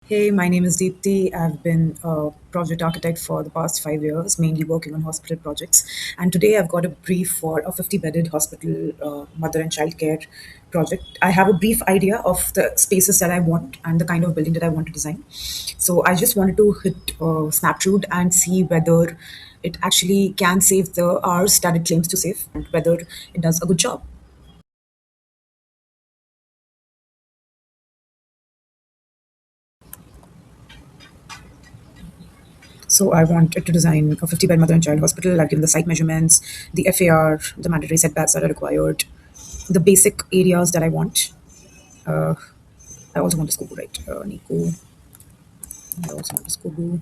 Hey, my name is Deepthi. I've been a project architect for the past 5 years, mainly working on hospital projects. And today I've got a brief for a 50-bedded hospital mother and child care project. I have a brief idea of the spaces that I want and the kind of building that I want to design. So I just wanted to hit Snaptrude and see whether it actually can save the hours that it claims to save and whether it does a good job. So I wanted to design a 50-bed mother and child hospital. I've given the site measurements, the FAR, the mandatory setbacks that are required, the basic areas that I want. Uh, I also want a SCOBU, right? Nico. I also want a SCOBU.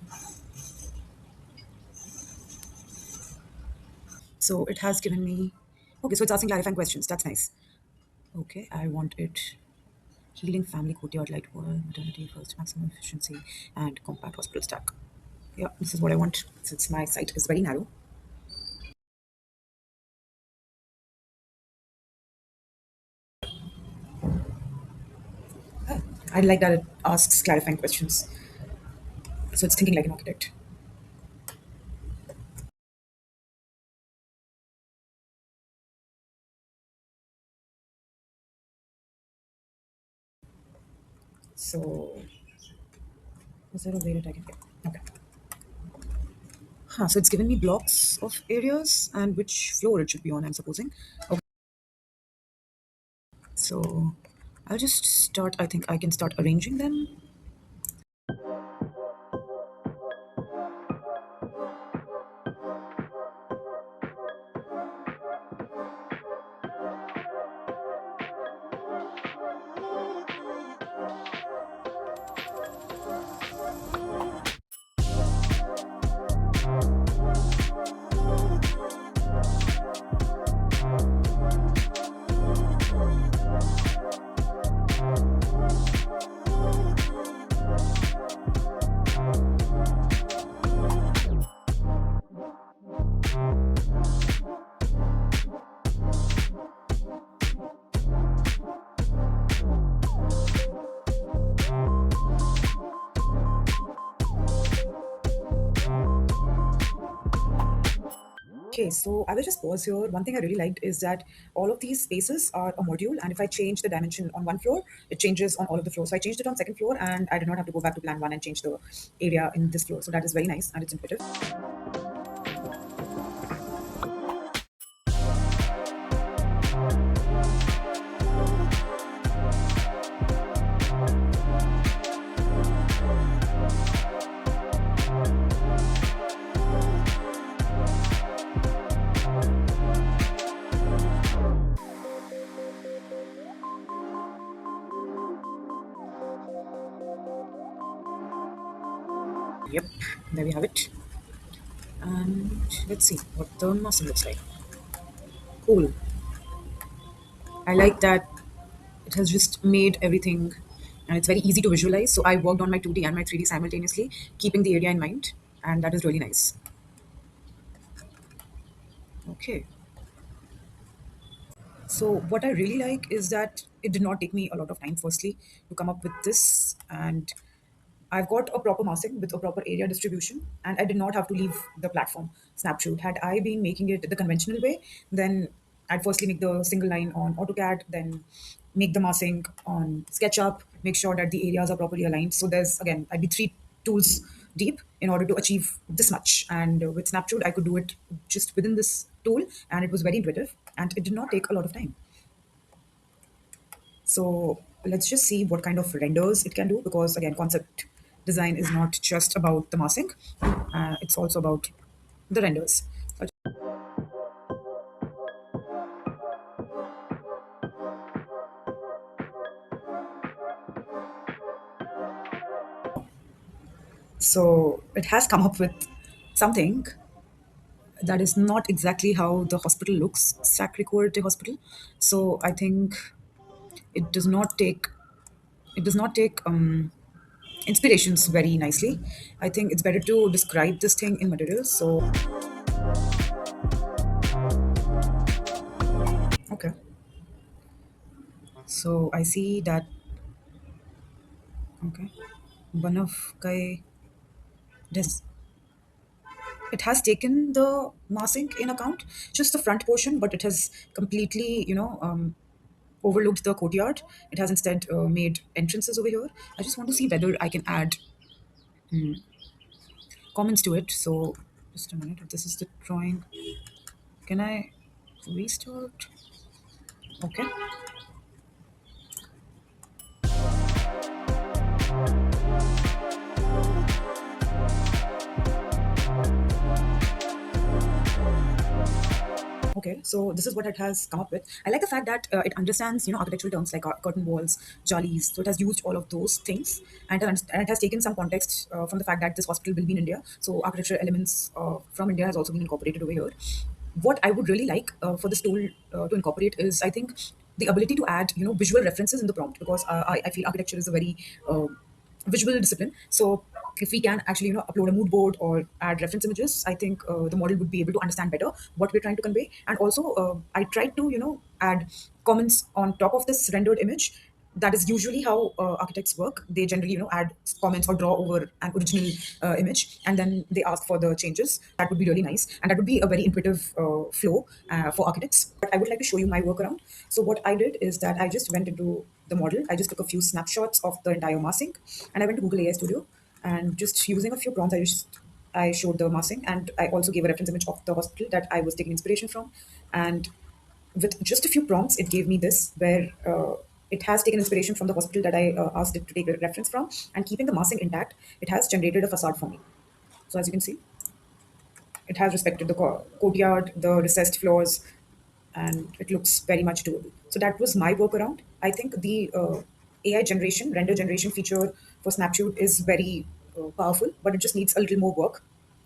So it has given me. Okay, so it's asking clarifying questions. That's nice. Okay, I want it healing family courtyard light wall, maternity first, maximum efficiency, and compact hospital stack. Yeah, this is what I want since my site is very narrow. I like that it asks clarifying questions. So it's thinking like an architect. So is there a way that I can get? Okay. Huh, so it's given me blocks of areas and which floor it should be on, I'm supposing. Okay. So I'll just start. I think I can start arranging them. Okay, so I will just pause here. One thing I really liked is that all of these spaces are a module, and if I change the dimension on one floor, it changes on all of the floors. So I changed it on second floor, and I did not have to go back to plan one and change the area in this floor. So that is very nice and it's intuitive. Yep, there we have it. And let's see what the muscle looks like. Cool. I like that it has just made everything and it's very easy to visualize. So I worked on my 2D and my 3D simultaneously, keeping the area in mind, and that is really nice. Okay. So what I really like is that it did not take me a lot of time, firstly, to come up with this. And I've got a proper massing with a proper area distribution, and I did not have to leave the platform Snapshoot. Had I been making it the conventional way, then I'd firstly make the single line on AutoCAD, then make the massing on SketchUp, make sure that the areas are properly aligned. So there's again, I'd be three tools deep in order to achieve this much. And with Snapshoot, I could do it just within this tool, and it was very intuitive, and it did not take a lot of time. So let's just see what kind of renders it can do because again, concept design is not just about the massing, it's also about the renders. So it has come up with something that is not exactly how the hospital looks, Sacré-Cœur de Hospital. So I think it does not take it does not take inspirations very nicely. I think it's better to describe this thing in materials. So okay, so I see that. Okay. Banaf Kai. This it has taken the massing in account, just the front portion, but it has completely, overlooked the courtyard. It has instead made entrances over here. I just want to see whether I can add comments to it. So, just a minute. If this is the drawing, can I restart? Okay. Okay, so this is what it has come up with. I like the fact that it understands, architectural terms like curtain walls, jollies. So it has used all of those things, and it has taken some context from the fact that this hospital will be in India. So architectural elements from India has also been incorporated over here. What I would really like for this tool to incorporate is, I think, the ability to add, visual references in the prompt, because I feel architecture is a very visual discipline. So if we can actually, upload a mood board or add reference images, I think the model would be able to understand better what we're trying to convey. And also, I tried to, add comments on top of this rendered image. That is usually how architects work. They generally, add comments or draw over an original image, and then they ask for the changes. That would be really nice, and that would be a very intuitive flow for architects. But I would like to show you my workaround. So what I did is that I just went into the model. I just took a few snapshots of the entire massing, and I went to Google AI Studio, and just using a few prompts, I showed the massing, and I also gave a reference image of the hospital that I was taking inspiration from. And with just a few prompts, it gave me this, where it has taken inspiration from the hospital that I asked it to take a reference from, and keeping the massing intact, it has generated a facade for me. So as you can see, it has respected the courtyard, the recessed floors, and it looks very much doable. So that was my workaround. I think the AI generation, render generation feature for Snaptrude is very powerful, but it just needs a little more work.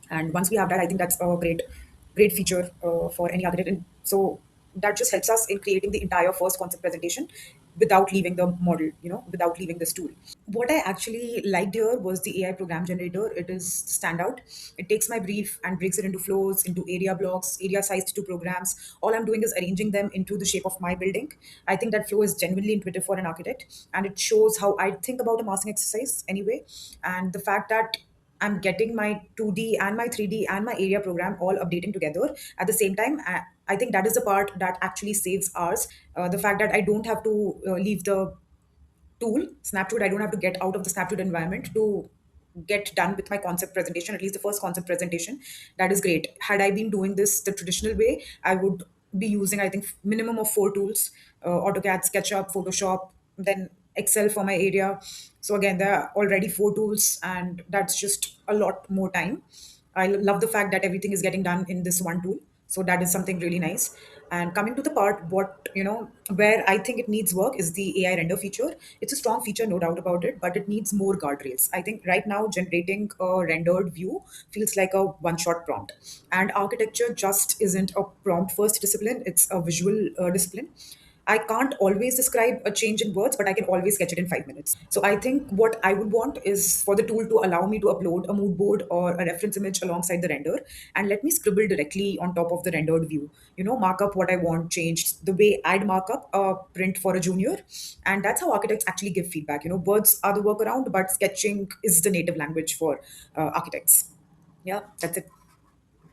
And once we have that, I think that's a great feature for any architect. And so that just helps us in creating the entire first concept presentation without leaving the model, without leaving this tool. What I actually liked here was the AI program generator. It is standout. It takes my brief and breaks it into flows, into area blocks, area sized to programs. All I'm doing is arranging them into the shape of my building. I think that flow is genuinely intuitive for an architect, and it shows how I think about a massing exercise anyway. And the fact that I'm getting my 2D and my 3D and my area program all updating together at the same time. I think that is the part that actually saves ours. The fact that I don't have to leave the tool, Snaptrude. I don't have to get out of the Snaptrude environment to get done with my concept presentation, at least the first concept presentation. That is great. Had I been doing this the traditional way, I would be using, I think, minimum of four tools: AutoCAD, SketchUp, Photoshop, then Excel for my area. So again, there are already four tools, and that's just a lot more time. I love the fact that everything is getting done in this one tool. So that is something really nice. And coming to the part, where I think it needs work is the AI render feature. It's a strong feature, no doubt about it, but it needs more guardrails. I think right now generating a rendered view feels like a one-shot prompt, and architecture just isn't a prompt-first discipline. It's a visual discipline. I can't always describe a change in words, but I can always sketch it in 5 minutes. So I think what I would want is for the tool to allow me to upload a mood board or a reference image alongside the render, and let me scribble directly on top of the rendered view. Mark up what I want changed the way I'd mark up a print for a junior. And that's how architects actually give feedback. Words are the workaround, but sketching is the native language for architects. Yeah, that's it.